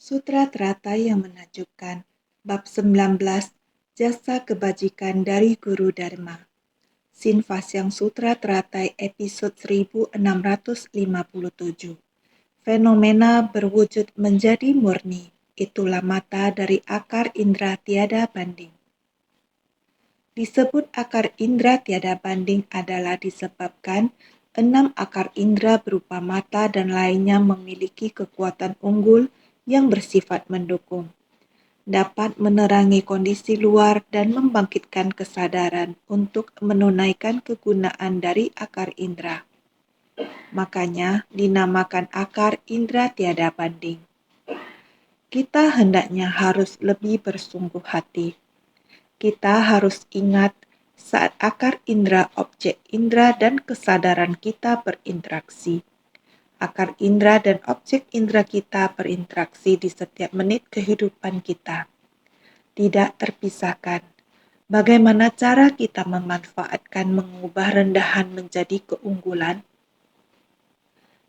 Sutra Teratai yang menakjubkan, Bab 19, Jasa Kebajikan dari Guru Dharma. Sinvasyang Sutra Teratai episode 1657. Fenomena berwujud menjadi murni, itulah mata dari akar indera tiada banding. Disebut akar indera tiada banding adalah disebabkan 6 akar indera berupa mata dan lainnya memiliki kekuatan unggul yang bersifat mendukung, dapat menerangi kondisi luar dan membangkitkan kesadaran untuk menunaikan kegunaan dari akar indera. Makanya dinamakan akar indera tiada banding. Kita hendaknya harus lebih bersungguh hati. Kita harus ingat saat akar indera, objek indera, dan kesadaran kita berinteraksi. Akar indera dan objek indera kita berinteraksi di setiap menit kehidupan kita. Tidak terpisahkan. Bagaimana cara kita memanfaatkan mengubah rendahan menjadi keunggulan?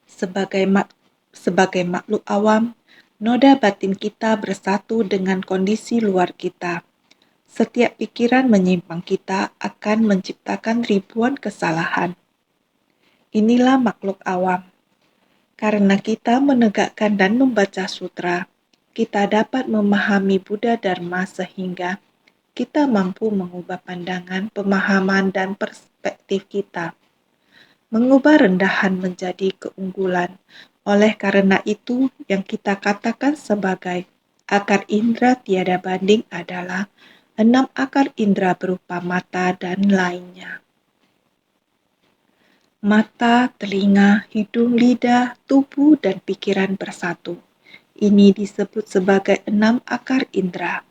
Sebagai makhluk awam, noda batin kita bersatu dengan kondisi luar kita. Setiap pikiran menyimpang kita akan menciptakan ribuan kesalahan. Inilah makhluk awam. Karena kita menegakkan dan membaca sutra, kita dapat memahami Buddha Dharma sehingga kita mampu mengubah pandangan, pemahaman, dan perspektif kita. Mengubah rendahan menjadi keunggulan. Oleh karena itu, yang kita katakan sebagai akar indera tiada banding adalah 6 akar indera berupa mata dan lainnya. Mata, telinga, hidung, lidah, tubuh, dan pikiran bersatu. Ini disebut sebagai 6 akar indera.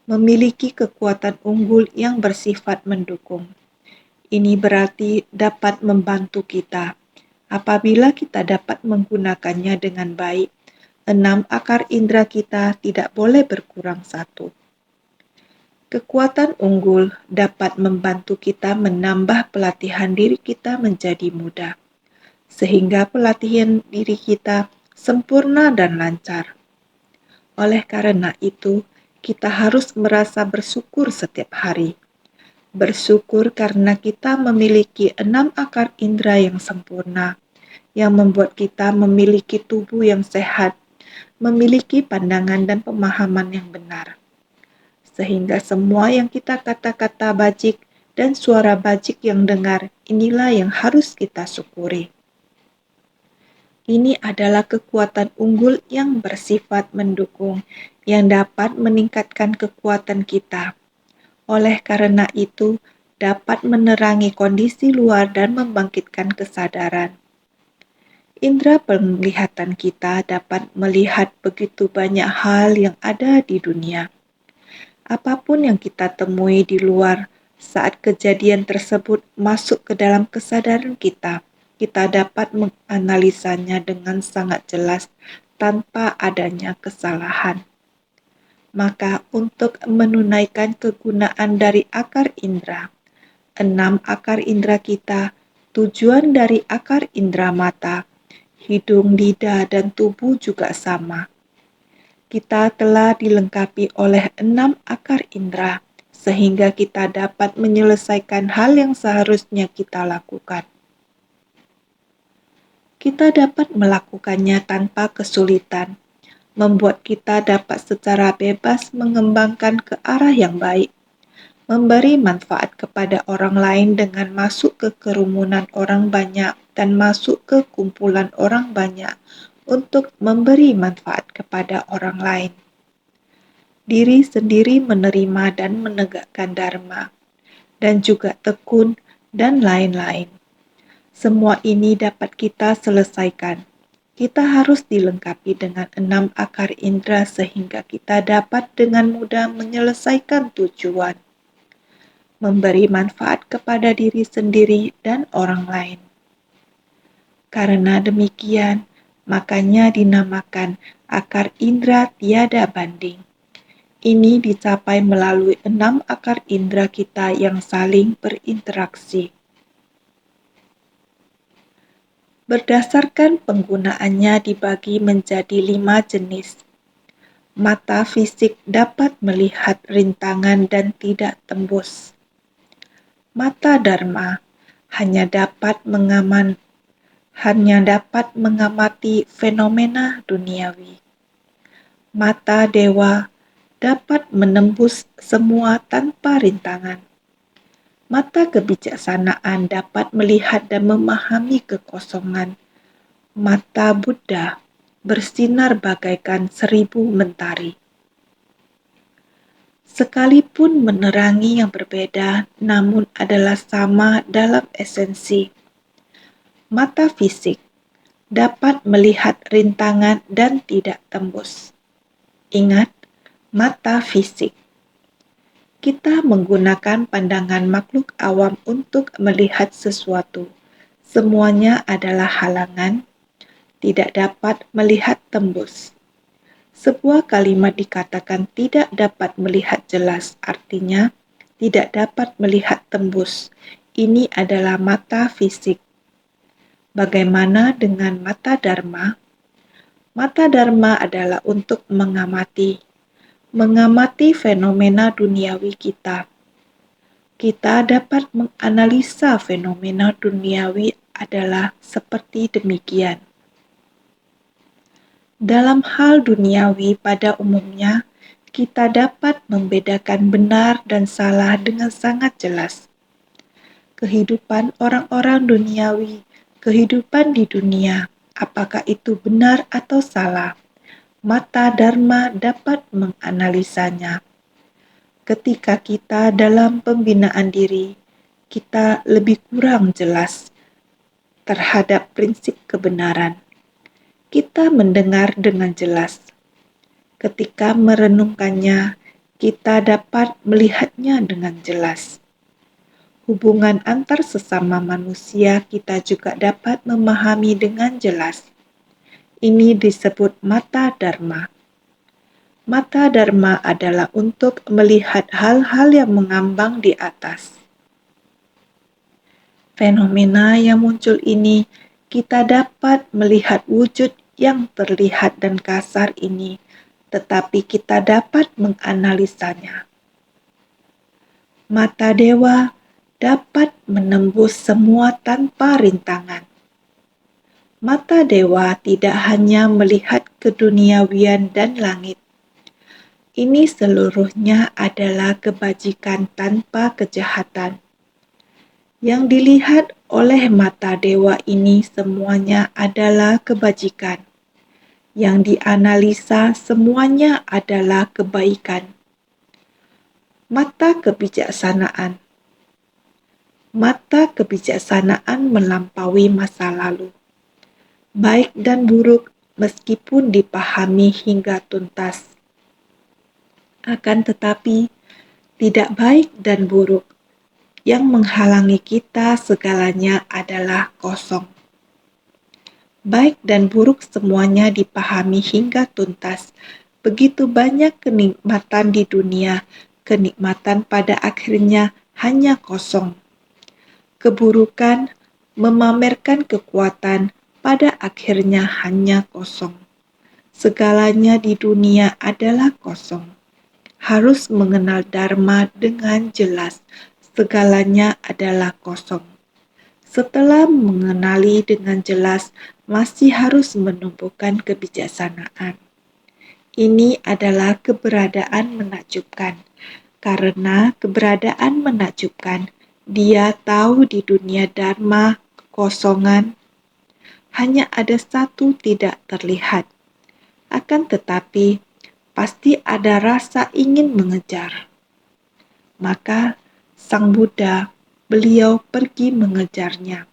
Memiliki kekuatan unggul yang bersifat mendukung. Ini berarti dapat membantu kita. Apabila kita dapat menggunakannya dengan baik, 6 akar indera kita tidak boleh berkurang satu. Kekuatan unggul dapat membantu kita menambah pelatihan diri kita menjadi mudah, sehingga pelatihan diri kita sempurna dan lancar. Oleh karena itu, kita harus merasa bersyukur setiap hari. Bersyukur karena kita memiliki 6 akar indera yang sempurna, yang membuat kita memiliki tubuh yang sehat, memiliki pandangan dan pemahaman yang benar. Sehingga semua yang kita kata-kata bajik dan suara bajik yang dengar, inilah yang harus kita syukuri. Ini adalah kekuatan unggul yang bersifat mendukung, yang dapat meningkatkan kekuatan kita. Oleh karena itu, dapat menerangi kondisi luar dan membangkitkan kesadaran. Indera penglihatan kita dapat melihat begitu banyak hal yang ada di dunia. Apapun yang kita temui di luar, saat kejadian tersebut masuk ke dalam kesadaran kita, kita dapat menganalisanya dengan sangat jelas tanpa adanya kesalahan. Maka untuk menunaikan kegunaan dari akar indera, 6 akar indera kita, tujuan dari akar indera mata, hidung, lidah, dan tubuh juga sama. Kita telah dilengkapi oleh 6 akar indera, sehingga kita dapat menyelesaikan hal yang seharusnya kita lakukan. Kita dapat melakukannya tanpa kesulitan, membuat kita dapat secara bebas mengembangkan ke arah yang baik, memberi manfaat kepada orang lain dengan masuk ke kerumunan orang banyak dan masuk ke kumpulan orang banyak untuk memberi manfaat kepada orang lain. Diri sendiri menerima dan menegakkan dharma, dan juga tekun dan lain-lain. Semua ini dapat kita selesaikan. Kita harus dilengkapi dengan 6 akar indera sehingga kita dapat dengan mudah menyelesaikan tujuan, memberi manfaat kepada diri sendiri dan orang lain. Karena demikian, makanya dinamakan akar indera tiada banding. Ini dicapai melalui 6 akar indera kita yang saling berinteraksi. Berdasarkan penggunaannya dibagi menjadi 5 jenis. Mata fisik dapat melihat rintangan dan tidak tembus. Mata dharma hanya dapat mengamati fenomena duniawi. Mata dewa dapat menembus semua tanpa rintangan. Mata kebijaksanaan dapat melihat dan memahami kekosongan. Mata Buddha bersinar bagaikan 1000 mentari. Sekalipun menerangi yang berbeda, namun adalah sama dalam esensi. Mata fisik dapat melihat rintangan dan tidak tembus. Ingat, mata fisik. Kita menggunakan pandangan makhluk awam untuk melihat sesuatu. Semuanya adalah halangan, tidak dapat melihat tembus. Sebuah kalimat dikatakan tidak dapat melihat jelas, artinya tidak dapat melihat tembus. Ini adalah mata fisik. Bagaimana dengan mata dharma? Mata dharma adalah untuk mengamati fenomena duniawi kita. Kita dapat menganalisa fenomena duniawi adalah seperti demikian. Dalam hal duniawi pada umumnya, kita dapat membedakan benar dan salah dengan sangat jelas. Kehidupan orang-orang duniawi, kehidupan di dunia, apakah itu benar atau salah? Mata dharma dapat menganalisanya. Ketika kita dalam pembinaan diri, kita lebih kurang jelas terhadap prinsip kebenaran. Kita mendengar dengan jelas. Ketika merenungkannya, kita dapat melihatnya dengan jelas. Hubungan antar sesama manusia kita juga dapat memahami dengan jelas. Ini disebut mata dharma. Mata dharma adalah untuk melihat hal-hal yang mengambang di atas. Fenomena yang muncul ini, kita dapat melihat wujud yang terlihat dan kasar ini, tetapi kita dapat menganalisanya. Mata dewa dapat menembus semua tanpa rintangan. Mata dewa tidak hanya melihat keduniawian dan langit. Ini seluruhnya adalah kebajikan tanpa kejahatan. Yang dilihat oleh mata dewa ini semuanya adalah kebajikan. Yang dianalisa semuanya adalah kebaikan. Mata kebijaksanaan. Mata kebijaksanaan melampaui masa lalu. Baik dan buruk meskipun dipahami hingga tuntas. Akan tetapi, tidak baik dan buruk. Yang menghalangi kita segalanya adalah kosong. Baik dan buruk semuanya dipahami hingga tuntas. Begitu banyak kenikmatan di dunia, kenikmatan pada akhirnya hanya kosong. Keburukan memamerkan kekuatan, pada akhirnya hanya kosong. Segalanya di dunia adalah kosong. Harus mengenal dharma dengan jelas. Segalanya adalah kosong. Setelah mengenali dengan jelas, masih harus menumbuhkan kebijaksanaan. Ini adalah keberadaan menakjubkan. Karena keberadaan menakjubkan, dia tahu di dunia dharma kekosongan hanya ada satu tidak terlihat. Akan tetapi, pasti ada rasa ingin mengejar. Maka Sang Buddha, beliau pergi mengejarnya.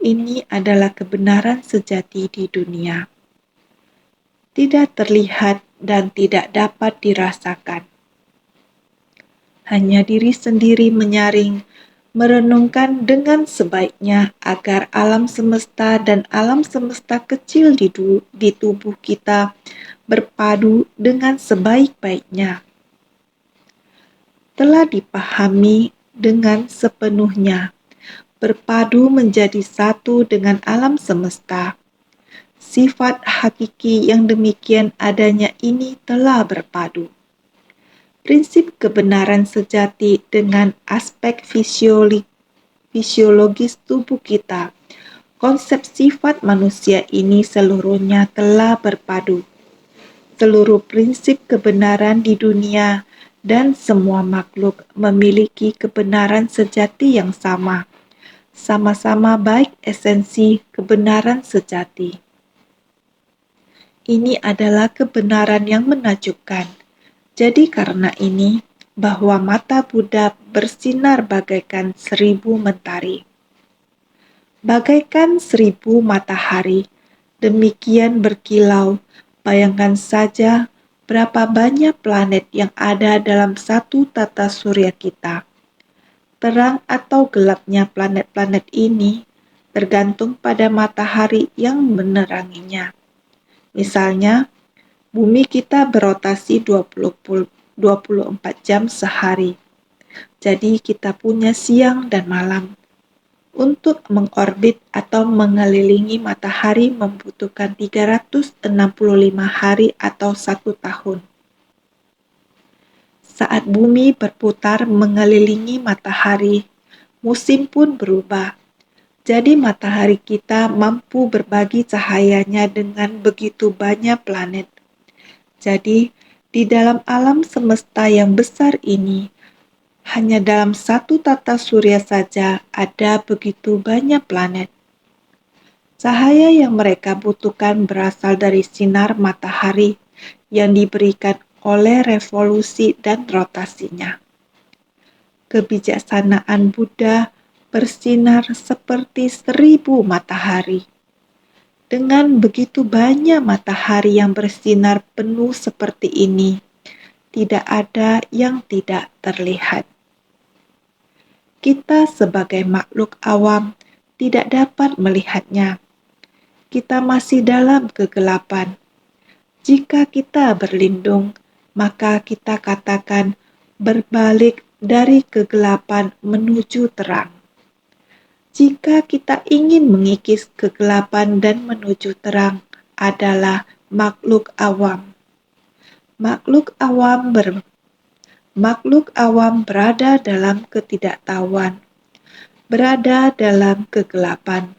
Ini adalah kebenaran sejati di dunia. Tidak terlihat dan tidak dapat dirasakan. Hanya diri sendiri menyaring, merenungkan dengan sebaiknya agar alam semesta dan alam semesta kecil di tubuh kita berpadu dengan sebaik-baiknya. Telah dipahami dengan sepenuhnya, berpadu menjadi satu dengan alam semesta. Sifat hakiki yang demikian adanya ini telah berpadu. Prinsip kebenaran sejati dengan aspek fisiologis tubuh kita. Konsep sifat manusia ini seluruhnya telah berpadu. Seluruh prinsip kebenaran di dunia dan semua makhluk memiliki kebenaran sejati yang sama-sama baik esensi kebenaran sejati. Ini adalah kebenaran yang menakjubkan. Jadi karena ini, bahwa mata Buddha bersinar bagaikan 1000 mentari. Bagaikan 1000 matahari, demikian berkilau. Bayangkan saja berapa banyak planet yang ada dalam satu tata surya kita. Terang atau gelapnya planet-planet ini tergantung pada matahari yang meneranginya. Misalnya, bumi kita berotasi 24 jam sehari. Jadi kita punya siang dan malam. Untuk mengorbit atau mengelilingi matahari membutuhkan 365 hari atau 1 tahun. Saat bumi berputar mengelilingi matahari, musim pun berubah. Jadi matahari kita mampu berbagi cahayanya dengan begitu banyak planet. Jadi, di dalam alam semesta yang besar ini, hanya dalam satu tata surya saja ada begitu banyak planet. Cahaya yang mereka butuhkan berasal dari sinar matahari yang diberikan oleh revolusi dan rotasinya. Kebijaksanaan Buddha bersinar seperti 1000 matahari. Dengan begitu banyak matahari yang bersinar penuh seperti ini, tidak ada yang tidak terlihat. Kita sebagai makhluk awam tidak dapat melihatnya. Kita masih dalam kegelapan. Jika kita berlindung, maka kita katakan berbalik dari kegelapan menuju terang. Jika kita ingin mengikis kegelapan dan menuju terang, adalah makhluk awam. Makhluk awam berada dalam ketidaktahuan, berada dalam kegelapan.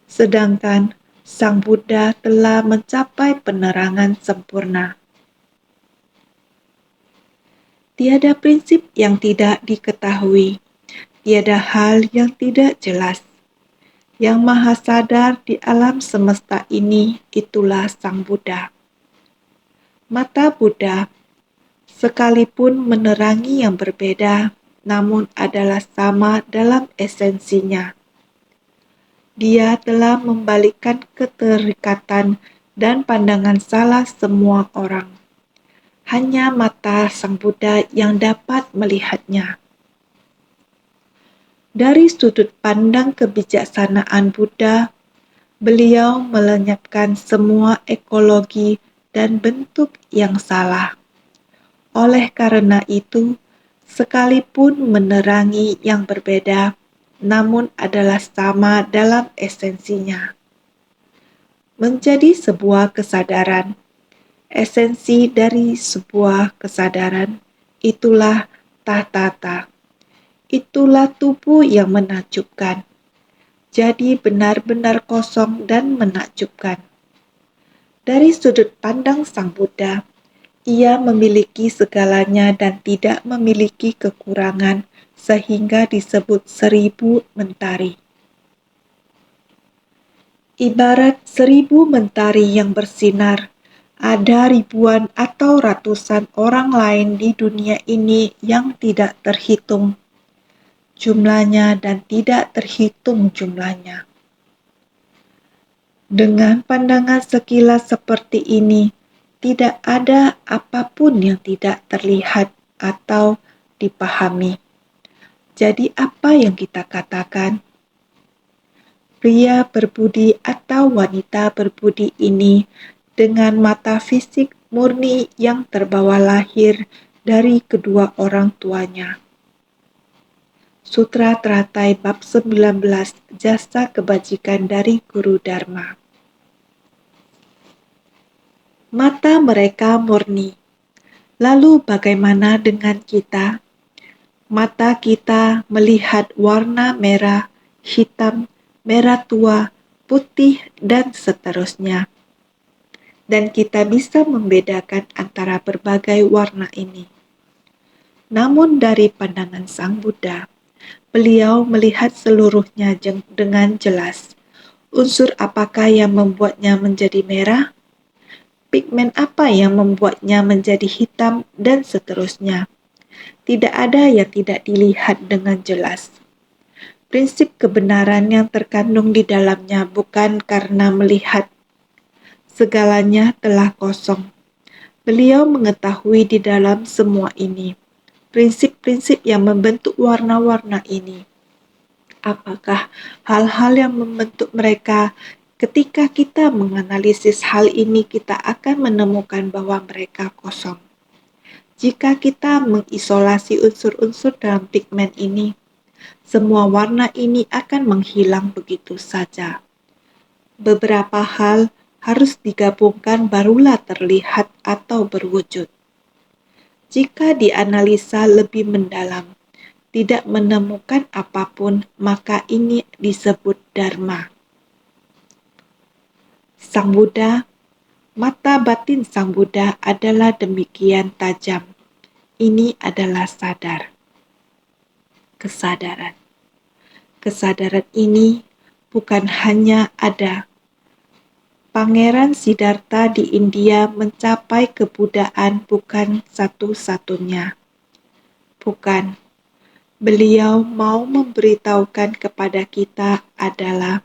Sedangkan Sang Buddha telah mencapai penerangan sempurna. Tiada prinsip yang tidak diketahui, tiada hal yang tidak jelas. Yang Maha Sadar di alam semesta ini, itulah Sang Buddha. Mata Buddha, sekalipun menerangi yang berbeda, namun adalah sama dalam esensinya. Dia telah membalikkan keterikatan dan pandangan salah semua orang. Hanya mata Sang Buddha yang dapat melihatnya. Dari sudut pandang kebijaksanaan Buddha, beliau melenyapkan semua ekologi dan bentuk yang salah. Oleh karena itu, sekalipun menerangi yang berbeda, namun adalah sama dalam esensinya. Menjadi sebuah kesadaran. Esensi dari sebuah kesadaran, itulah tahtata. Itulah tubuh yang menakjubkan. Jadi benar-benar kosong dan menakjubkan. Dari sudut pandang Sang Buddha, ia memiliki segalanya dan tidak memiliki kekurangan, sehingga disebut 1000 mentari. Ibarat 1000 mentari yang bersinar, ada ribuan atau ratusan orang lain di dunia ini yang tidak terhitung jumlahnya dan tidak terhitung jumlahnya. Dengan pandangan sekilas seperti ini, tidak ada apapun yang tidak terlihat atau dipahami. Jadi apa yang kita katakan? Pria berbudi atau wanita berbudi ini dengan mata fisik murni yang terbawa lahir dari kedua orang tuanya. Sutra Teratai Bab 19, Jasa Kebajikan dari Guru Dharma. Mata mereka murni. Lalu bagaimana dengan kita? Mata kita melihat warna merah, hitam, merah tua, putih, dan seterusnya. Dan kita bisa membedakan antara berbagai warna ini. Namun dari pandangan Sang Buddha, beliau melihat seluruhnya dengan jelas. Unsur apakah yang membuatnya menjadi merah? Pigmen apa yang membuatnya menjadi hitam, dan seterusnya. Tidak ada yang tidak dilihat dengan jelas. Prinsip kebenaran yang terkandung di dalamnya bukan karena melihat segalanya telah kosong. Beliau mengetahui di dalam semua ini, prinsip-prinsip yang membentuk warna-warna ini. Apakah hal-hal yang membentuk mereka? Ketika kita menganalisis hal ini, kita akan menemukan bahwa mereka kosong. Jika kita mengisolasi unsur-unsur dalam pigmen ini, semua warna ini akan menghilang begitu saja. Beberapa hal harus digabungkan barulah terlihat atau berwujud. Jika dianalisa lebih mendalam, tidak menemukan apapun, maka ini disebut dharma. Sang Buddha, mata batin Sang Buddha adalah demikian tajam. Ini adalah kesadaran. Kesadaran ini bukan hanya ada. Pangeran Siddhartha di India mencapai kebudaan bukan satu-satunya. Bukan. Beliau mau memberitahukan kepada kita adalah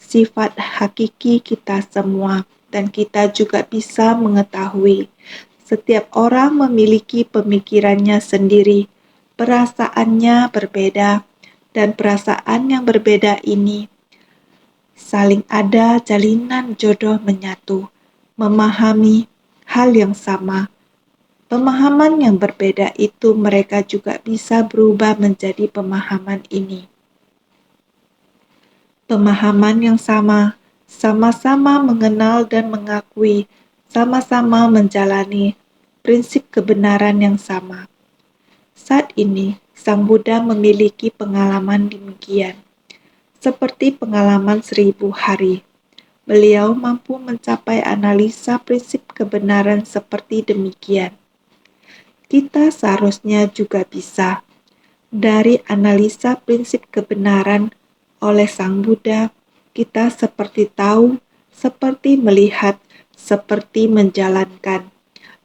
sifat hakiki kita semua, dan kita juga bisa mengetahui setiap orang memiliki pemikirannya sendiri, perasaannya berbeda, dan perasaan yang berbeda ini saling ada jalinan jodoh menyatu, memahami hal yang sama. Pemahaman yang berbeda itu mereka juga bisa berubah menjadi pemahaman ini. Pemahaman yang sama, sama-sama mengenal dan mengakui, sama-sama menjalani prinsip kebenaran yang sama. Saat ini, Sang Buddha memiliki pengalaman demikian. Seperti pengalaman 1000 hari, beliau mampu mencapai analisa prinsip kebenaran seperti demikian. Kita seharusnya juga bisa. Dari analisa prinsip kebenaran oleh Sang Buddha, kita seperti tahu, seperti melihat, seperti menjalankan.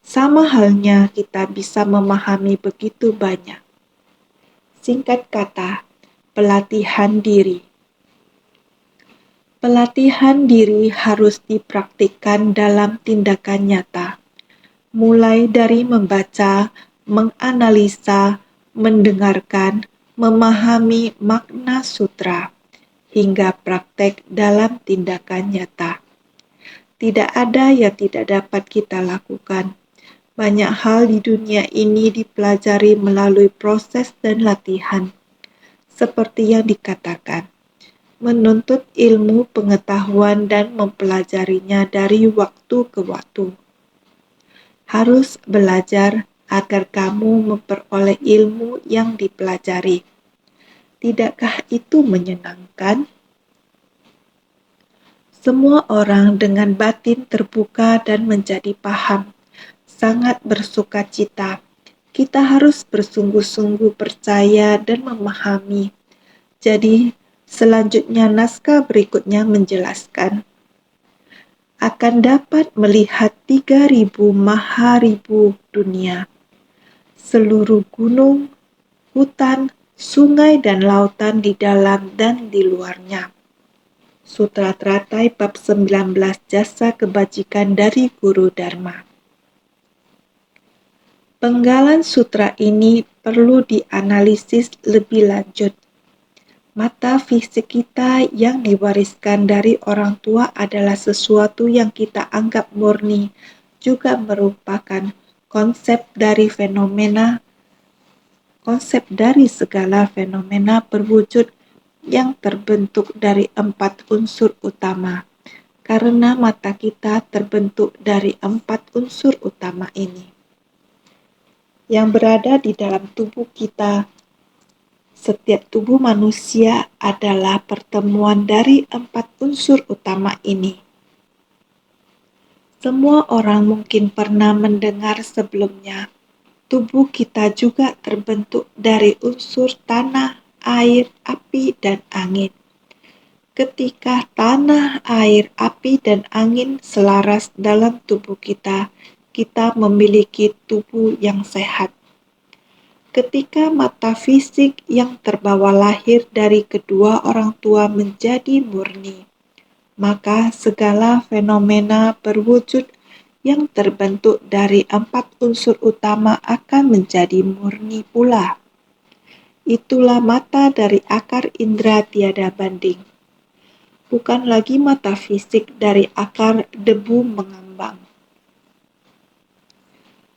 Sama halnya kita bisa memahami begitu banyak. Singkat kata, pelatihan diri. Pelatihan diri harus dipraktikkan dalam tindakan nyata, mulai dari membaca, menganalisa, mendengarkan, memahami makna sutra, hingga praktek dalam tindakan nyata. Tidak ada yang tidak dapat kita lakukan. Banyak hal di dunia ini dipelajari melalui proses dan latihan. Seperti yang dikatakan, menuntut ilmu pengetahuan dan mempelajarinya dari waktu ke waktu. Harus belajar agar kamu memperoleh ilmu yang dipelajari. Tidakkah itu menyenangkan? Semua orang dengan batin terbuka dan menjadi paham, sangat bersuka cita. Kita harus bersungguh-sungguh percaya dan memahami. Jadi, selanjutnya naskah berikutnya menjelaskan akan dapat melihat 3000 maharibu dunia, seluruh gunung, hutan, sungai dan lautan di dalam dan di luarnya. Sutra Teratai bab 19 Jasa Kebajikan dari Guru Dharma. Penggalan sutra ini perlu dianalisis lebih lanjut. Mata fisik kita yang diwariskan dari orang tua adalah sesuatu yang kita anggap murni, juga merupakan konsep dari segala fenomena berwujud yang terbentuk dari 4 unsur utama. karena mata kita terbentuk dari 4 unsur utama ini yang berada di dalam tubuh kita. Setiap tubuh manusia adalah pertemuan dari 4 unsur utama ini. Semua orang mungkin pernah mendengar sebelumnya, tubuh kita juga terbentuk dari unsur tanah, air, api, dan angin. Ketika tanah, air, api, dan angin selaras dalam tubuh kita, kita memiliki tubuh yang sehat. Ketika mata fisik yang terbawa lahir dari kedua orang tua menjadi murni, maka segala fenomena berwujud yang terbentuk dari 4 unsur utama akan menjadi murni pula. Itulah mata dari akar indera tiada banding. Bukan lagi mata fisik dari akar debu mengambang.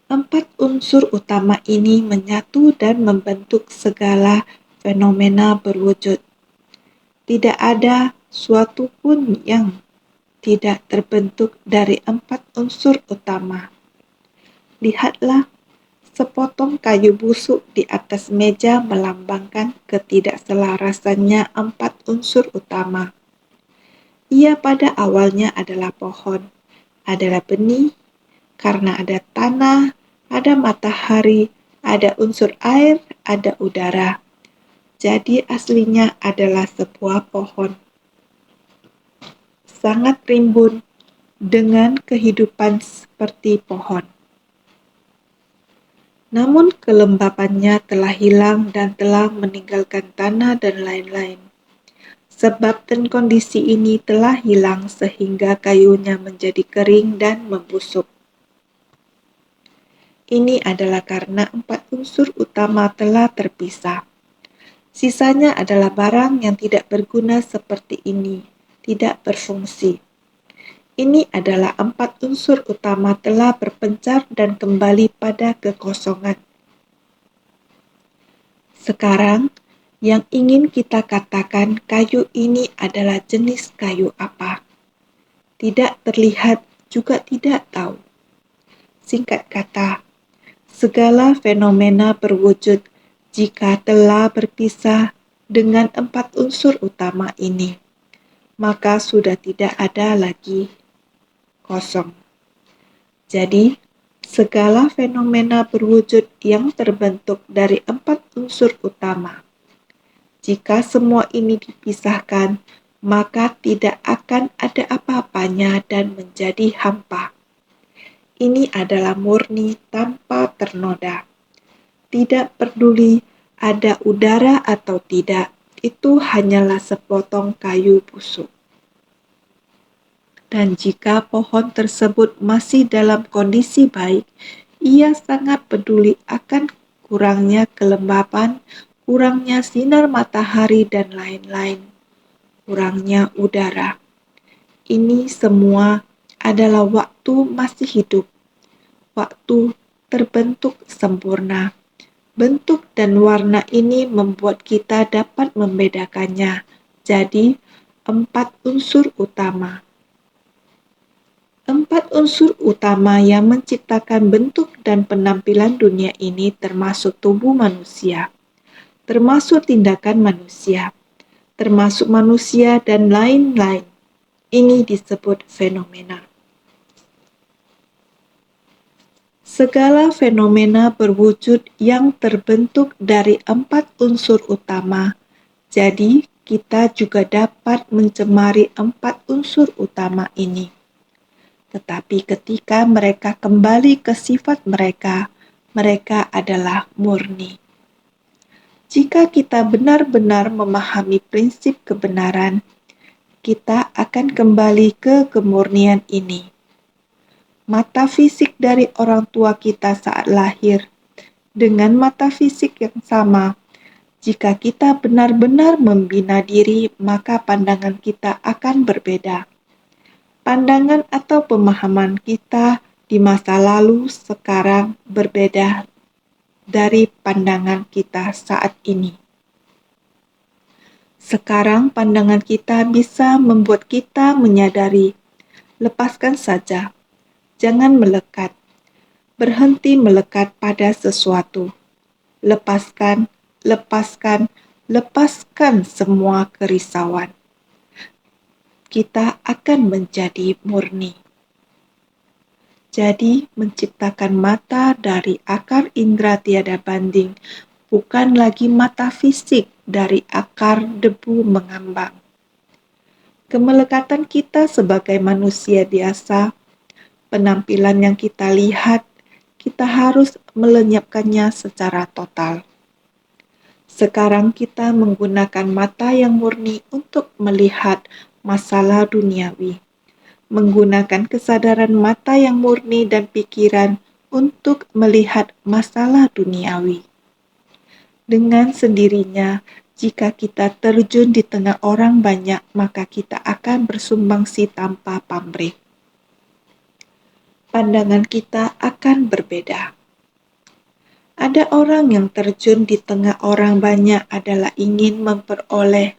4 unsur utama ini menyatu dan membentuk segala fenomena berwujud. Tidak ada suatu pun yang tidak terbentuk dari 4 unsur utama. Lihatlah, sepotong kayu busuk di atas meja melambangkan ketidakselarasannya 4 unsur utama. Ia pada awalnya adalah pohon, adalah benih, karena ada tanah, ada matahari, ada unsur air, ada udara. Jadi aslinya adalah sebuah pohon. Sangat rimbun dengan kehidupan seperti pohon. Namun kelembapannya telah hilang dan telah meninggalkan tanah dan lain-lain. Sebab dan kondisi ini telah hilang sehingga kayunya menjadi kering dan membusuk. Ini adalah karena 4 unsur utama telah terpisah. Sisanya adalah barang yang tidak berguna seperti ini, tidak berfungsi. Ini adalah 4 unsur utama telah berpencar dan kembali pada kekosongan. Sekarang, yang ingin kita katakan kayu ini adalah jenis kayu apa? Tidak terlihat, juga tidak tahu. Singkat kata, segala fenomena berwujud jika telah berpisah dengan 4 unsur utama ini, maka sudah tidak ada lagi kosong. Jadi, segala fenomena berwujud yang terbentuk dari 4 unsur utama. Jika semua ini dipisahkan, maka tidak akan ada apa-apanya dan menjadi hampa. Ini adalah murni tanpa ternoda. Tidak peduli ada udara atau tidak, itu hanyalah sepotong kayu busuk. Dan jika pohon tersebut masih dalam kondisi baik, ia sangat peduli akan kurangnya kelembapan, kurangnya sinar matahari, dan lain-lain, kurangnya udara. Ini semua adalah waktu masih hidup, waktu terbentuk sempurna. Bentuk dan warna ini membuat kita dapat membedakannya. Jadi, 4 unsur utama. 4 unsur utama yang menciptakan bentuk dan penampilan dunia ini termasuk tubuh manusia, termasuk tindakan manusia, termasuk manusia dan lain-lain. Ini disebut fenomena. Segala fenomena berwujud yang terbentuk dari 4 unsur utama. Jadi, kita juga dapat mencemari 4 unsur utama ini. Tetapi ketika mereka kembali ke sifat mereka, mereka adalah murni. Jika kita benar-benar memahami prinsip kebenaran, kita akan kembali ke kemurnian ini. Mata fisik dari orang tua kita saat lahir, dengan mata fisik yang sama, jika kita benar-benar membina diri, maka pandangan kita akan berbeda. Pandangan atau pemahaman kita di masa lalu sekarang berbeda dari pandangan kita saat ini. Sekarang pandangan kita bisa membuat kita menyadari Lepaskan saja, jangan melekat. Berhenti melekat pada sesuatu. Lepaskan, lepaskan, lepaskan semua kerisauan. Kita akan menjadi murni. Jadi, menciptakan mata dari akar indera tiada banding bukan lagi mata fisik dari akar debu mengambang. Kemelekatan kita sebagai manusia biasa, penampilan yang kita lihat, kita harus melenyapkannya secara total. Sekarang kita menggunakan mata yang murni untuk melihat masalah duniawi. Menggunakan kesadaran mata yang murni dan pikiran untuk melihat masalah duniawi. Dengan sendirinya, jika kita terjun di tengah orang banyak, maka kita akan bersumbangsi tanpa pamrih. Pandangan kita akan berbeda. Ada orang yang terjun di tengah orang banyak adalah ingin memperoleh,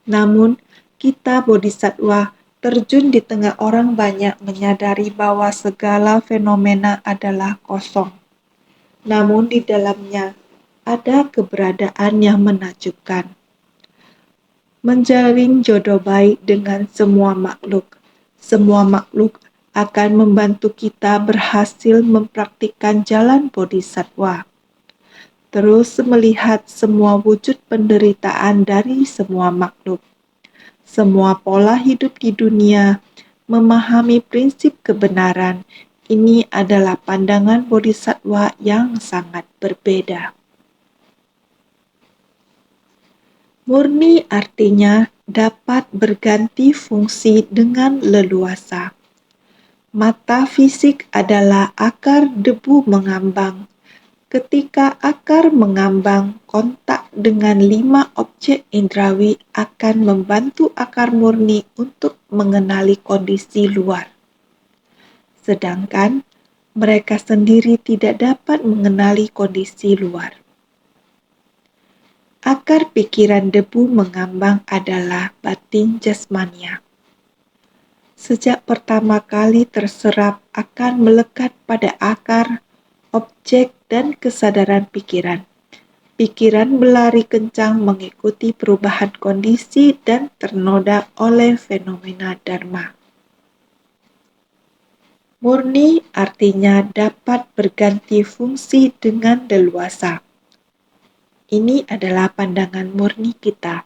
namun kita bodhisatwa terjun di tengah orang banyak menyadari bahwa segala fenomena adalah kosong. Namun di dalamnya ada keberadaan yang menakjubkan. Menjalin jodoh baik dengan semua makhluk. Semua makhluk akan membantu kita berhasil mempraktikkan jalan bodhisatwa. Terus melihat semua wujud penderitaan dari semua makhluk. Semua pola hidup di dunia, memahami prinsip kebenaran, ini adalah pandangan bodhisatwa yang sangat berbeda. Murni artinya dapat berganti fungsi dengan leluasa. Mata fisik adalah akar debu mengambang. Ketika akar mengambang, kontak dengan 5 objek indrawi akan membantu akar murni untuk mengenali kondisi luar. Sedangkan mereka sendiri tidak dapat mengenali kondisi luar. Akar pikiran debu mengambang adalah batin jasmania. Sejak pertama kali terserap akan melekat pada akar, objek, dan kesadaran pikiran. Pikiran berlari kencang mengikuti perubahan kondisi dan ternoda oleh fenomena dharma. Murni artinya dapat berganti fungsi dengan leluasa. Ini adalah pandangan murni kita.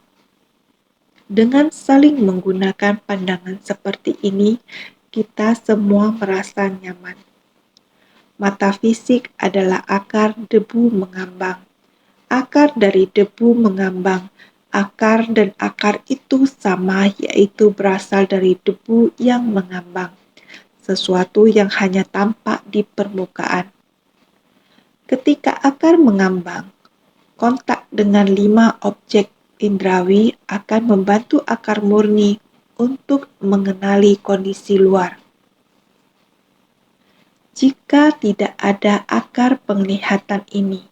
Dengan saling menggunakan pandangan seperti ini, kita semua merasa nyaman. Mata fisik adalah akar debu mengambang. Akar dari debu mengambang. Akar dan akar itu sama, yaitu berasal dari debu yang mengambang. Sesuatu yang hanya tampak di permukaan. Ketika akar mengambang, kontak dengan 5 objek indrawi akan membantu akar murni untuk mengenali kondisi luar. Jika tidak ada akar penglihatan ini,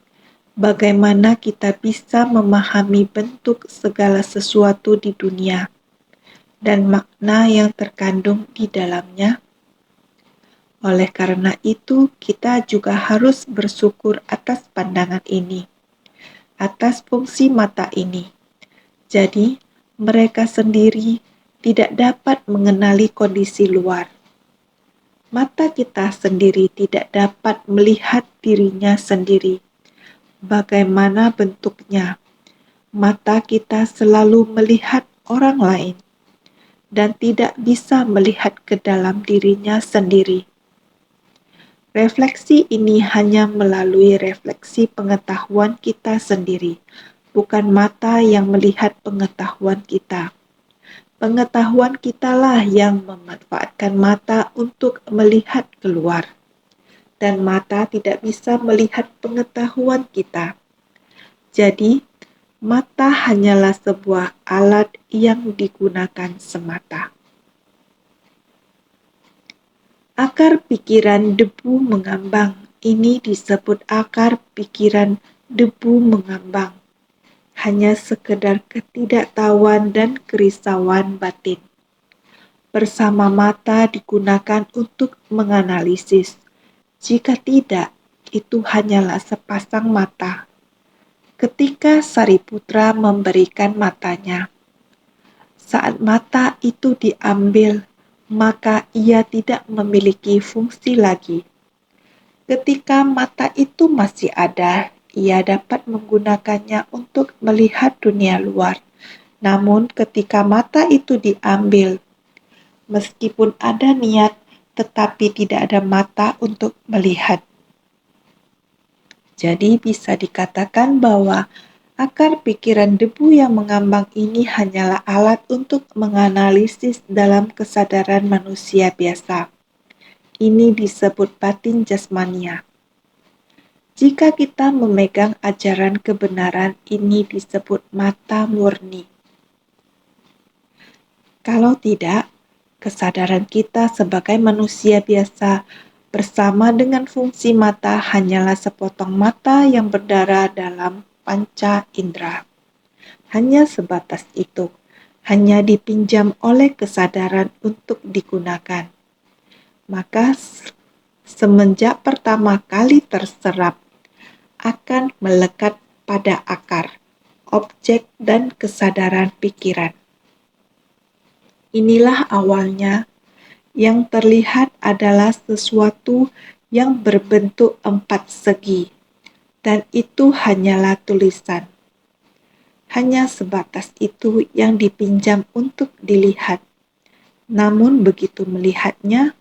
bagaimana kita bisa memahami bentuk segala sesuatu di dunia dan makna yang terkandung di dalamnya? Oleh karena itu, kita juga harus bersyukur atas pandangan ini, atas fungsi mata ini. Jadi, mereka sendiri tidak dapat mengenali kondisi luar. Mata kita sendiri tidak dapat melihat dirinya sendiri. Bagaimana bentuknya? Mata kita selalu melihat orang lain dan tidak bisa melihat ke dalam dirinya sendiri. Refleksi ini hanya melalui refleksi pengetahuan kita sendiri, bukan mata yang melihat pengetahuan kita. Pengetahuan kitalah yang memanfaatkan mata untuk melihat keluar, dan mata tidak bisa melihat pengetahuan kita. Jadi, mata hanyalah sebuah alat yang digunakan semata. Akar pikiran debu mengambang, ini disebut akar pikiran debu mengambang. Hanya sekedar ketidaktahuan dan kerisauan batin. bersama mata digunakan untuk menganalisis. Jika tidak, itu hanyalah sepasang mata. Ketika Sariputra memberikan matanya, saat mata itu diambil, maka ia tidak memiliki fungsi lagi. Ketika mata itu masih ada, ia dapat menggunakannya untuk melihat dunia luar. Namun, ketika mata itu diambil, meskipun ada niat, tetapi tidak ada mata untuk melihat. Jadi bisa dikatakan bahwa akar pikiran debu yang mengambang ini hanyalah alat untuk menganalisis dalam kesadaran manusia biasa. Ini disebut batin jasmania. Jika kita memegang ajaran kebenaran, ini disebut mata murni. Kalau tidak, kesadaran kita sebagai manusia biasa bersama dengan fungsi mata hanyalah sepotong mata yang berdarah dalam panca indera. Hanya sebatas itu, hanya dipinjam oleh kesadaran untuk digunakan. Maka semenjak pertama kali terserap, akan melekat pada akar, objek, dan kesadaran pikiran. Inilah awalnya. Yang terlihat adalah sesuatu yang berbentuk empat segi, dan itu hanyalah tulisan. Hanya sebatas itu yang dipinjam untuk dilihat. Namun begitu melihatnya,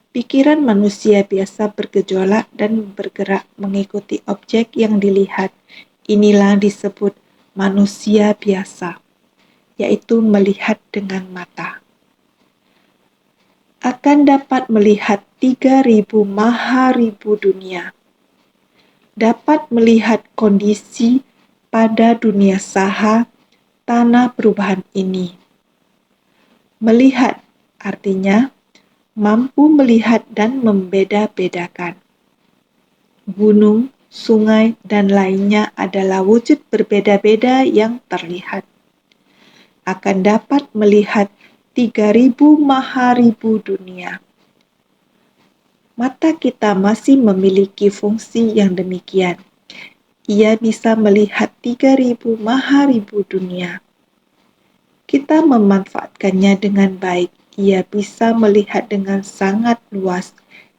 pikiran manusia biasa bergejolak dan bergerak mengikuti objek yang dilihat. Inilah disebut manusia biasa, yaitu melihat dengan mata. Akan dapat melihat 3.000 maharibu dunia. Dapat melihat kondisi pada dunia saha, tanah perubahan ini. Melihat artinya mampu melihat dan membeda-bedakan. Gunung, sungai, dan lainnya adalah wujud berbeda-beda yang terlihat. Akan dapat melihat 3.000 maharibu dunia. Mata kita masih memiliki fungsi yang demikian. Ia bisa melihat 3.000 maharibu dunia. Kita memanfaatkannya dengan baik. Ia bisa melihat dengan sangat luas.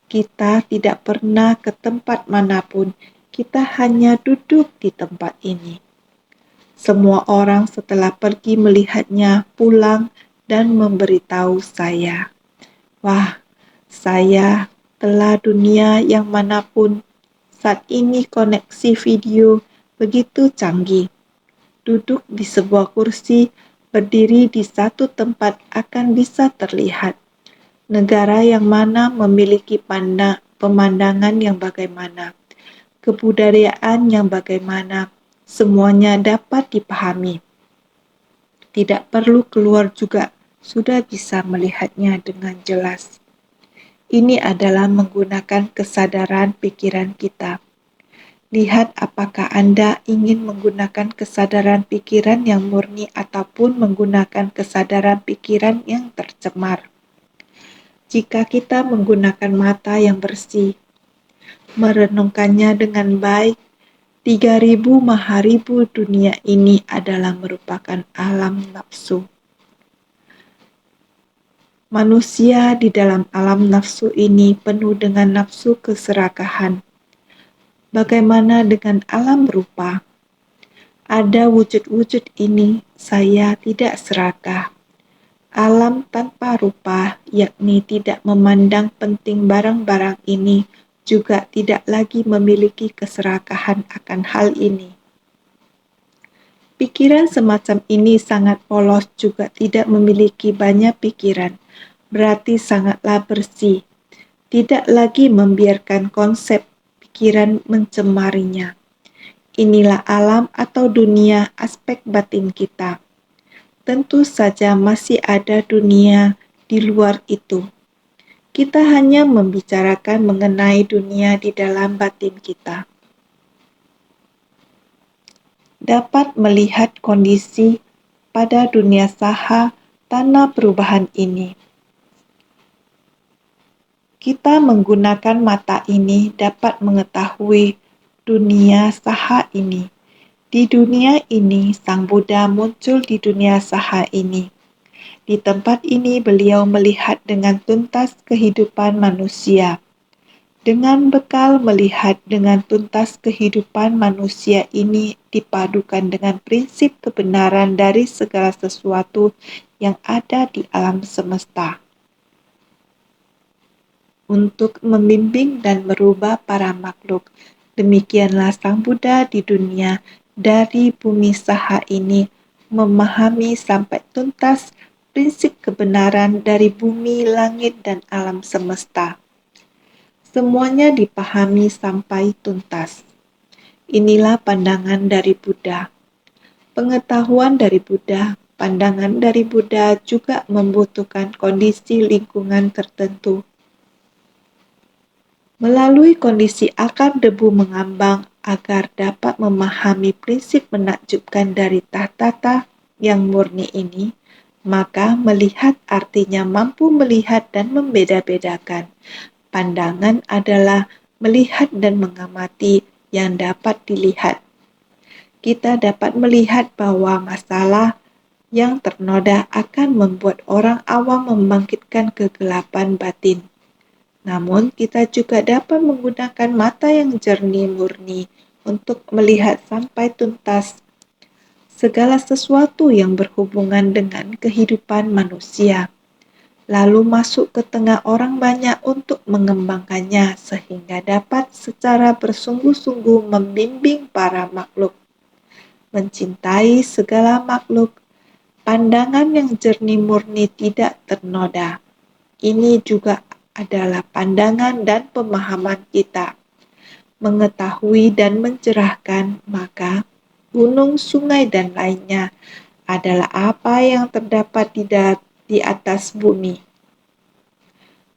Kita tidak pernah ke tempat manapun. Kita hanya duduk di tempat ini. Semua orang setelah pergi melihatnya pulang dan memberitahu saya, "Wah, saya telah dunia yang manapun. Saat ini koneksi video begitu canggih. Duduk di sebuah kursi, berdiri di satu tempat akan bisa terlihat. Negara yang mana memiliki pemandangan yang bagaimana, kebudayaan yang bagaimana, semuanya dapat dipahami. Tidak perlu keluar juga, sudah bisa melihatnya dengan jelas." Ini adalah menggunakan kesadaran pikiran kita. Lihat apakah Anda ingin menggunakan kesadaran pikiran yang murni ataupun menggunakan kesadaran pikiran yang tercemar. Jika kita menggunakan mata yang bersih, merenungkannya dengan baik, 3.000 maharibu dunia ini adalah merupakan alam nafsu. Manusia di dalam alam nafsu ini penuh dengan nafsu keserakahan. Bagaimana dengan alam rupa? Ada wujud-wujud ini, saya tidak serakah. Alam tanpa rupa, yakni tidak memandang penting barang-barang ini, juga tidak lagi memiliki keserakahan akan hal ini. Pikiran semacam ini sangat polos, juga tidak memiliki banyak pikiran, berarti sangatlah bersih. Tidak lagi membiarkan konsep pikiran mencemarinya. Inilah alam atau dunia aspek batin kita. Tentu saja masih ada dunia di luar itu. Kita hanya membicarakan mengenai dunia di dalam batin kita. Dapat melihat kondisi pada dunia saha tanah perubahan ini. Kita menggunakan mata ini dapat mengetahui dunia saha ini. Di dunia ini, Sang Buddha muncul di dunia saha ini. Di tempat ini beliau melihat dengan tuntas kehidupan manusia. Dengan bekal melihat dengan tuntas kehidupan manusia ini dipadukan dengan prinsip kebenaran dari segala sesuatu yang ada di alam semesta. Untuk membimbing dan merubah para makhluk, demikianlah Sang Buddha di dunia dari bumi saha ini memahami sampai tuntas prinsip kebenaran dari bumi, langit, dan alam semesta. Semuanya dipahami sampai tuntas. Inilah pandangan dari Buddha. Pengetahuan dari Buddha, pandangan dari Buddha juga membutuhkan kondisi lingkungan tertentu. Melalui kondisi akar debu mengambang agar dapat memahami prinsip menakjubkan dari tahtata yang murni ini, maka melihat artinya mampu melihat dan membeda-bedakan. Pandangan adalah melihat dan mengamati yang dapat dilihat. Kita dapat melihat bahwa masalah yang ternoda akan membuat orang awam membangkitkan kegelapan batin. Namun, kita juga dapat menggunakan mata yang jernih murni untuk melihat sampai tuntas segala sesuatu yang berhubungan dengan kehidupan manusia, lalu masuk ke tengah orang banyak untuk mengembangkannya sehingga dapat secara bersungguh-sungguh membimbing para makhluk, mencintai segala makhluk. Pandangan yang jernih murni tidak ternoda. Ini juga adalah pandangan dan pemahaman kita. Mengetahui dan mencerahkan, maka gunung, sungai, dan lainnya adalah apa yang terdapat di atas bumi.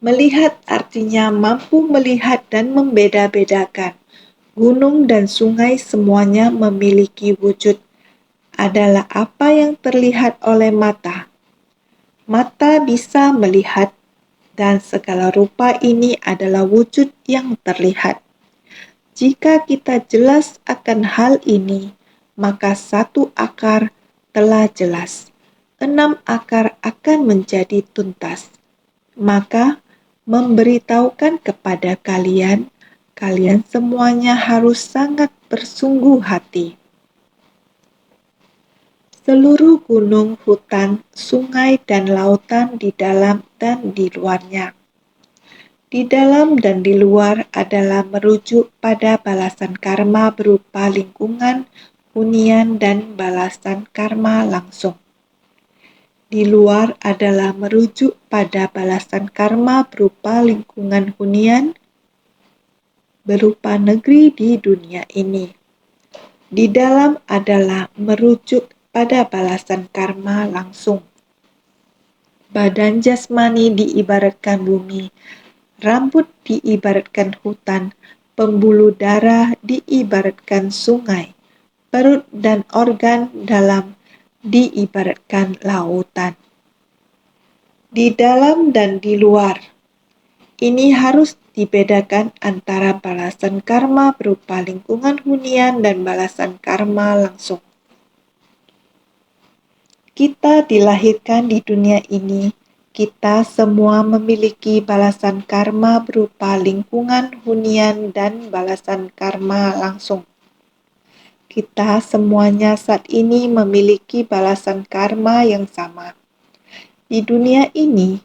Melihat artinya mampu melihat dan membeda-bedakan. Gunung dan sungai semuanya memiliki wujud, adalah apa yang terlihat oleh mata. Mata bisa melihat, dan segala rupa ini adalah wujud yang terlihat. Jika kita jelas akan hal ini, maka satu akar telah jelas. 6 akar akan menjadi tuntas. Maka memberitahukan kepada kalian, kalian semuanya harus sangat bersungguh hati. Seluruh gunung, hutan, sungai, dan lautan di dalam dan di luarnya. Di dalam dan di luar adalah merujuk pada balasan karma berupa lingkungan, hunian, dan balasan karma langsung. Di luar adalah merujuk pada balasan karma berupa lingkungan hunian, berupa negeri di dunia ini. Di dalam adalah merujuk pada balasan karma langsung. Badan jasmani diibaratkan bumi, rambut diibaratkan hutan, pembuluh darah diibaratkan sungai, perut dan organ dalam diibaratkan lautan. Di dalam dan di luar, ini harus dibedakan antara balasan karma berupa lingkungan hunian dan balasan karma langsung. Kita dilahirkan di dunia ini, kita semua memiliki balasan karma berupa lingkungan hunian dan balasan karma langsung. Kita semuanya saat ini memiliki balasan karma yang sama. Di dunia ini,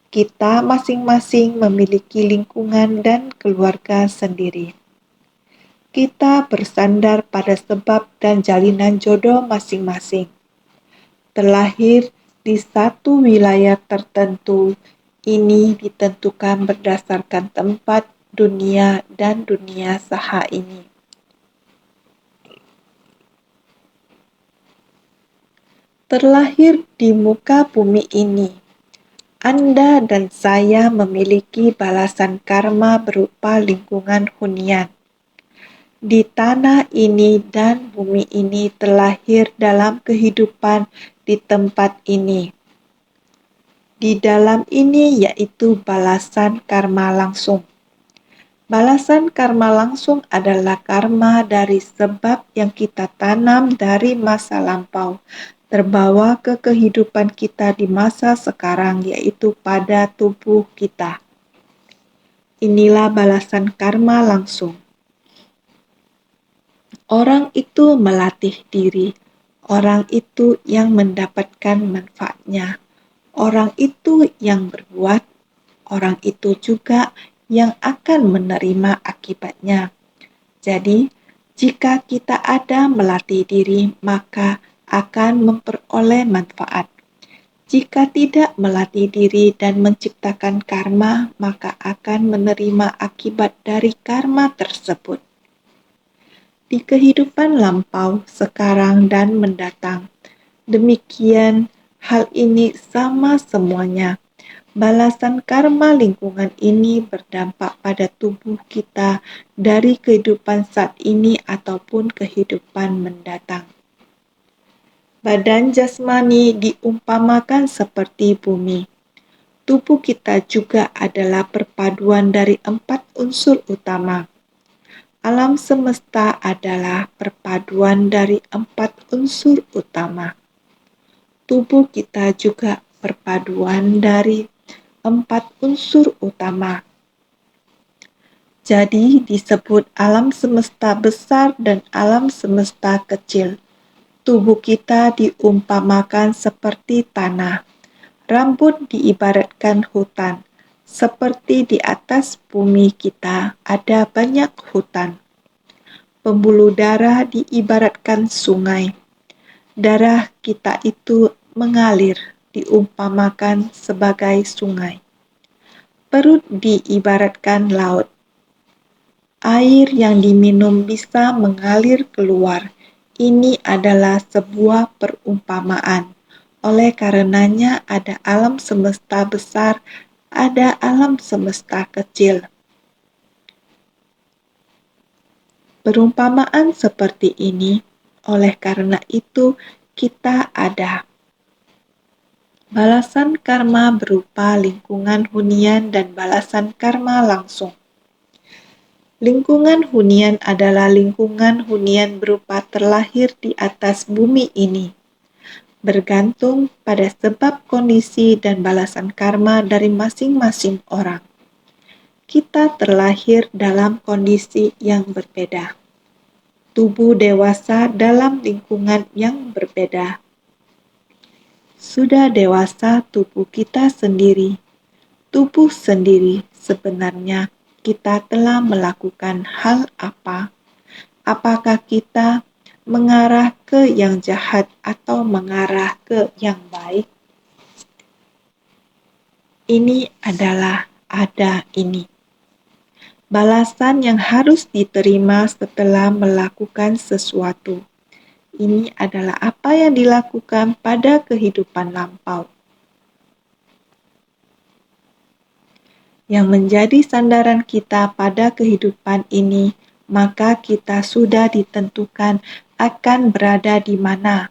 kita masing-masing memiliki lingkungan dan keluarga sendiri. Kita bersandar pada sebab dan jalinan jodoh masing-masing. Terlahir di satu wilayah tertentu, ini ditentukan berdasarkan tempat, dunia, dan dunia saha ini. Terlahir di muka bumi ini, Anda dan saya memiliki balasan karma berupa lingkungan hunian. Di tanah ini dan bumi ini terlahir dalam kehidupan di tempat ini. di dalam ini yaitu balasan karma langsung. Balasan karma langsung adalah karma dari sebab yang kita tanam dari masa lampau, terbawa ke kehidupan kita di masa sekarang, yaitu pada tubuh kita. Inilah balasan karma langsung. Orang itu melatih diri, orang itu yang mendapatkan manfaatnya, orang itu yang berbuat, orang itu juga yang akan menerima akibatnya. Jadi, jika kita ada melatih diri, maka akan memperoleh manfaat. Jika tidak melatih diri dan menciptakan karma, maka akan menerima akibat dari karma tersebut. Di kehidupan lampau, sekarang, dan mendatang, demikian hal ini sama semuanya. Balasan karma lingkungan ini berdampak pada tubuh kita dari kehidupan saat ini ataupun kehidupan mendatang. Badan jasmani diumpamakan seperti bumi. Tubuh kita juga adalah perpaduan dari 4 unsur utama. Alam semesta adalah perpaduan dari 4 unsur utama. Tubuh kita juga perpaduan dari 4 unsur utama. Jadi disebut alam semesta besar dan alam semesta kecil. Tubuh kita diumpamakan seperti tanah. Rambut diibaratkan hutan. Seperti di atas bumi kita ada banyak hutan. Pembuluh darah diibaratkan sungai. Darah kita itu mengalir, diumpamakan sebagai sungai. Perut diibaratkan laut. Air yang diminum bisa mengalir keluar. Ini adalah sebuah perumpamaan. Oleh karenanya ada alam semesta besar, ada alam semesta kecil. Perumpamaan seperti ini, oleh karena itu kita ada. Balasan karma berupa lingkungan hunian dan balasan karma langsung. Lingkungan hunian adalah lingkungan hunian berupa terlahir di atas bumi ini, bergantung pada sebab kondisi dan balasan karma dari masing-masing orang. Kita terlahir dalam kondisi yang berbeda. Tubuh dewasa dalam lingkungan yang berbeda. Sudah dewasa tubuh kita sendiri. Tubuh sendiri sebenarnya kita telah melakukan hal apa? Apakah kita mengarah ke yang jahat atau mengarah ke yang baik? Ini adalah ada ini. Balasan yang harus diterima setelah melakukan sesuatu. Ini adalah apa yang dilakukan pada kehidupan lampau. Yang menjadi sandaran kita pada kehidupan ini, maka kita sudah ditentukan akan berada di mana.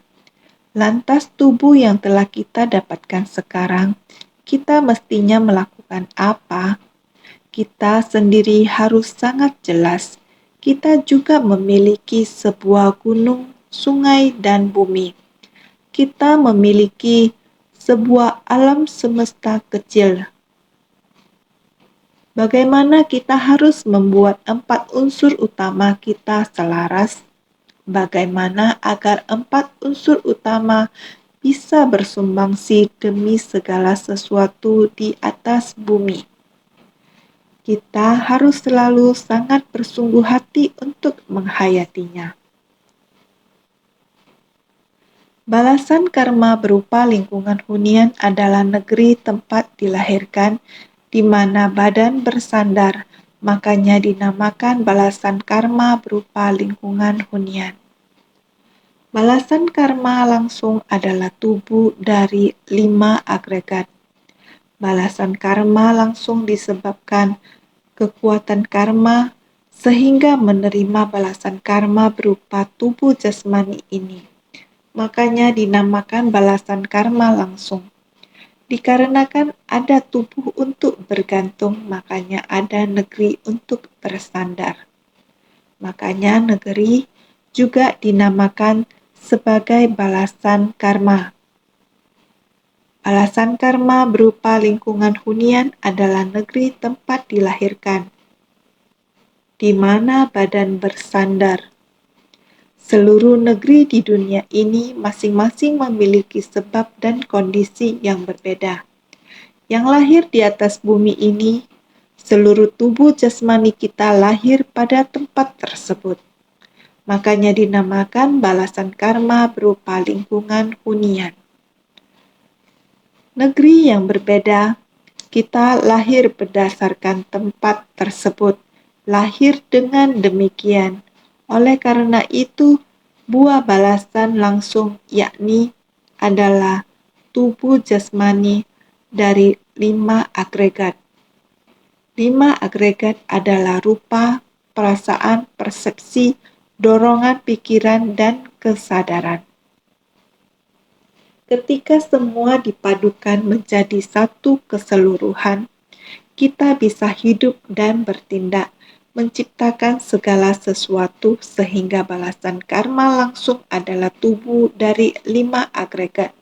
Lantas tubuh yang telah kita dapatkan sekarang, kita mestinya melakukan apa? Kita sendiri harus sangat jelas. Kita juga memiliki sebuah gunung, sungai, dan bumi. Kita memiliki sebuah alam semesta kecil. Bagaimana kita harus membuat 4 unsur utama kita selaras? Bagaimana agar 4 unsur utama bisa bersumbangsi demi segala sesuatu di atas bumi? Kita harus selalu sangat bersungguh hati untuk menghayatinya. Balasan karma berupa lingkungan hunian adalah negeri tempat dilahirkan, di mana badan bersandar, makanya dinamakan balasan karma berupa lingkungan hunian. Balasan karma langsung adalah tubuh dari 5 agregat. Balasan karma langsung disebabkan kekuatan karma sehingga menerima balasan karma berupa tubuh jasmani ini. Makanya dinamakan balasan karma langsung. Dikarenakan ada tubuh untuk bergantung, makanya ada negeri untuk bersandar. Makanya negeri juga dinamakan sebagai balasan karma. Balasan karma berupa lingkungan hunian adalah negeri tempat dilahirkan, di mana badan bersandar. Seluruh negeri di dunia ini masing-masing memiliki sebab dan kondisi yang berbeda. Yang lahir di atas bumi ini, seluruh tubuh jasmani kita lahir pada tempat tersebut. Makanya dinamakan balasan karma berupa lingkungan hunian. Negeri yang berbeda, kita lahir berdasarkan tempat tersebut, lahir dengan demikian. Oleh karena itu, buah balasan langsung yakni adalah tubuh jasmani dari 5 agregat. 5 agregat adalah rupa, perasaan, persepsi, dorongan pikiran, dan kesadaran. Ketika semua dipadukan menjadi satu keseluruhan, kita bisa hidup dan bertindak, menciptakan segala sesuatu sehingga balasan karma langsung adalah tubuh dari 5 agregat.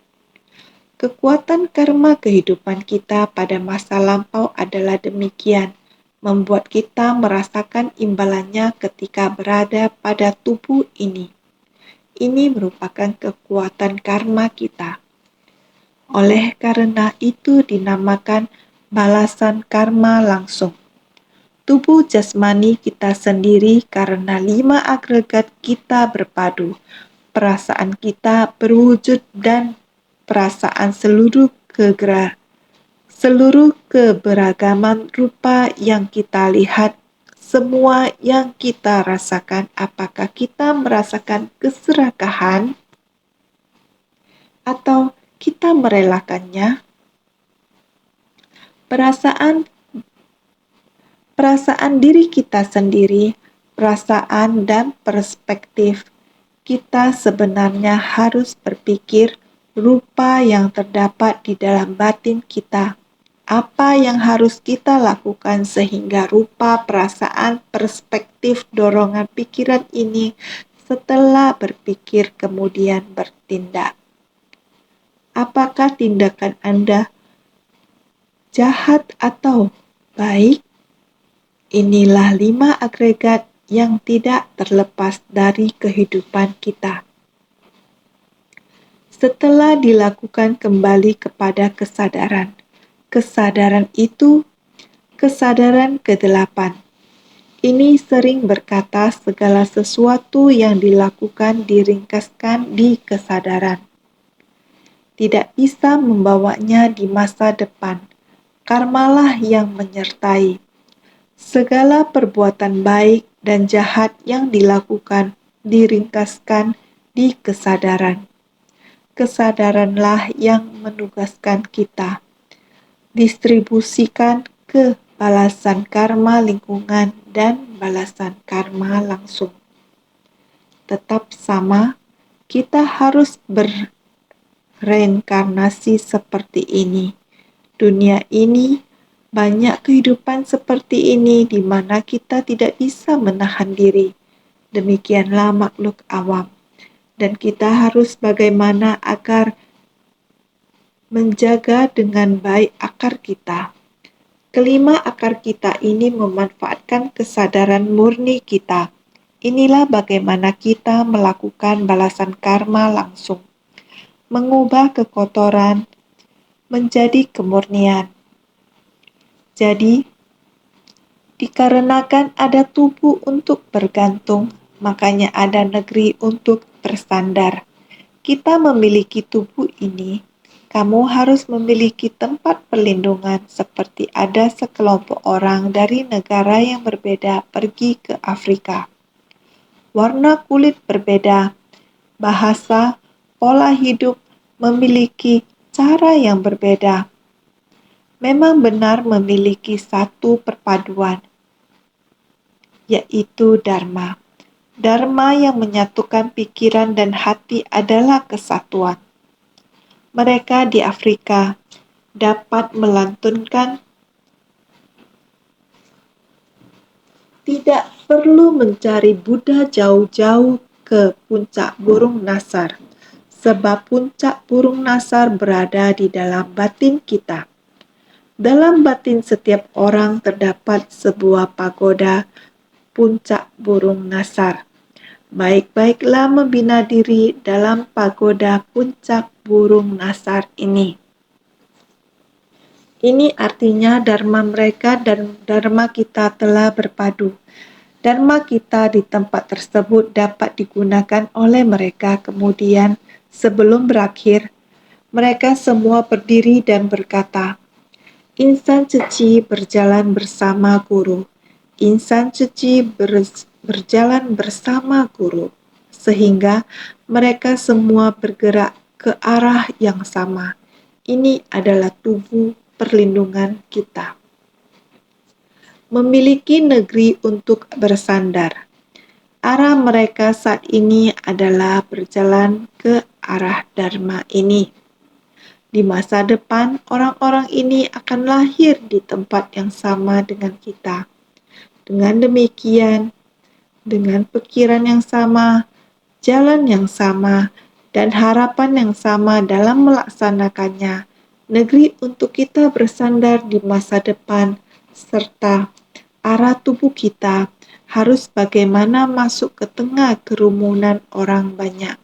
Kekuatan karma kehidupan kita pada masa lampau adalah demikian, membuat kita merasakan imbalannya ketika berada pada tubuh ini. Ini merupakan kekuatan karma kita. Oleh karena itu dinamakan balasan karma langsung. Tubuh jasmani kita sendiri karena 5 agregat kita berpadu. Perasaan kita berwujud dan perasaan seluruh keberagaman rupa yang kita lihat, semua yang kita rasakan, apakah kita merasakan keserakahan atau kita merelakannya? Perasaan diri kita sendiri, perasaan dan perspektif kita sebenarnya harus berpikir rupa yang terdapat di dalam batin kita. Apa yang harus kita lakukan sehingga rupa, perasaan, perspektif, dorongan pikiran ini setelah berpikir kemudian bertindak? Apakah tindakan Anda jahat atau baik? Inilah 5 agregat yang tidak terlepas dari kehidupan kita. Setelah dilakukan kembali kepada kesadaran, kesadaran itu kesadaran ke-8. Ini sering berkata segala sesuatu yang dilakukan diringkaskan di kesadaran. Tidak bisa membawanya di masa depan. Karmalah yang menyertai. Segala perbuatan baik dan jahat yang dilakukan diringkaskan di kesadaran. Kesadaranlah yang menugaskan kita. Distribusikan ke balasan karma lingkungan dan balasan karma langsung. Tetap sama, kita harus bereinkarnasi seperti ini. Dunia ini banyak kehidupan seperti ini di mana kita tidak bisa menahan diri. Demikianlah makhluk awam. Dan kita harus bagaimana agar menjaga dengan baik akar kita. Kelima akar kita ini memanfaatkan kesadaran murni kita. Inilah bagaimana kita melakukan balasan karma langsung. Mengubah kekotoran menjadi kemurnian. Jadi, dikarenakan ada tubuh untuk bergantung, makanya ada negeri untuk bersandar. Kita memiliki tubuh ini, kamu harus memiliki tempat perlindungan seperti ada sekelompok orang dari negara yang berbeda pergi ke Afrika. Warna kulit berbeda, bahasa, pola hidup memiliki cara yang berbeda. Memang benar memiliki satu perpaduan, yaitu Dharma. Dharma yang menyatukan pikiran dan hati adalah kesatuan. Mereka di Afrika dapat melantunkan, tidak perlu mencari Buddha jauh-jauh ke puncak burung nasar, sebab puncak burung nasar berada di dalam batin kita. Dalam batin setiap orang terdapat sebuah pagoda puncak burung nasar. Baik-baiklah membina diri dalam pagoda puncak burung nasar ini. Ini artinya dharma mereka dan dharma kita telah berpadu. Dharma kita di tempat tersebut dapat digunakan oleh mereka kemudian sebelum berakhir. Mereka semua berdiri dan berkata, "Insan suci berjalan bersama guru. Insan suci berjalan bersama guru." Sehingga mereka semua bergerak ke arah yang sama. Ini adalah tubuh perlindungan kita. Memiliki negeri untuk bersandar. Arah mereka saat ini adalah berjalan ke arah Dharma ini. Di masa depan, orang-orang ini akan lahir di tempat yang sama dengan kita. Dengan demikian, dengan pikiran yang sama, jalan yang sama, dan harapan yang sama dalam melaksanakannya, negeri untuk kita bersandar di masa depan, serta arah tubuh kita harus bagaimana masuk ke tengah kerumunan orang banyak,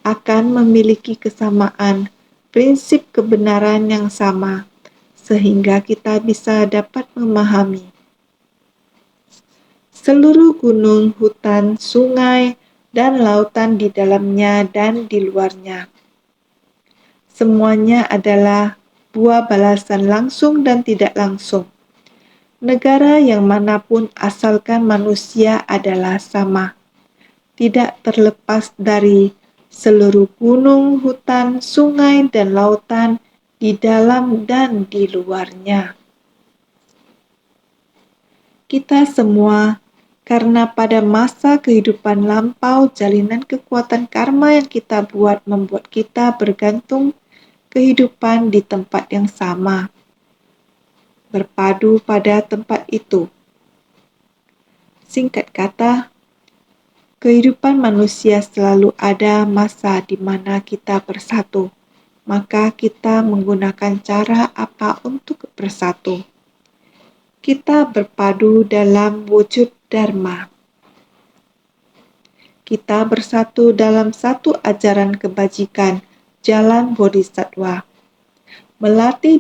akan memiliki kesamaan, prinsip kebenaran yang sama, sehingga kita bisa dapat memahami seluruh gunung, hutan, sungai, dan lautan di dalamnya dan di luarnya. Semuanya adalah buah balasan langsung dan tidak langsung. Negara yang manapun asalkan manusia adalah sama, tidak terlepas dari seluruh gunung, hutan, sungai, dan lautan di dalam dan di luarnya. Kita semua, karena pada masa kehidupan lampau, jalinan kekuatan karma yang kita buat membuat kita bergantung kehidupan di tempat yang sama, berpadu pada tempat itu. Singkat kata, kehidupan manusia selalu ada masa di mana kita bersatu. Maka kita menggunakan cara apa untuk bersatu? Kita berpadu dalam wujud Dharma. Kita bersatu dalam satu ajaran kebajikan, jalan Bodhisattva. Melatih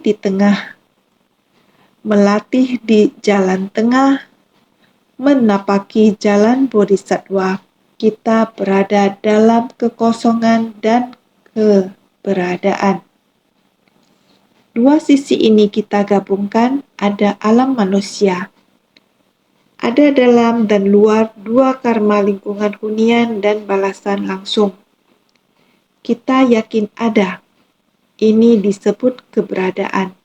di jalan tengah, menapaki jalan Bodhisattva. Kita berada dalam kekosongan dan keberadaan. Dua sisi ini kita gabungkan, ada alam manusia. Ada dalam dan luar dua karma lingkungan hunian dan balasan langsung. Kita yakin ada. Ini disebut keberadaan.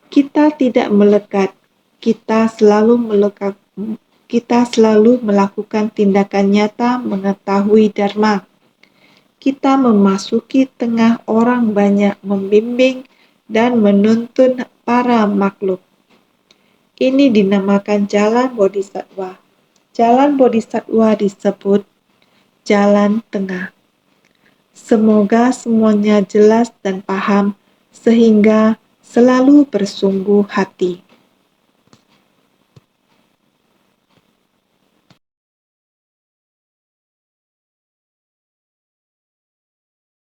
Kita tidak melekat. Kita selalu melakukan tindakan nyata mengetahui Dharma. Kita memasuki tengah orang banyak, membimbing dan menuntun para makhluk. Ini dinamakan jalan Bodhisattva. Jalan Bodhisattva disebut jalan tengah. Semoga semuanya jelas dan paham sehingga selalu bersungguh hati.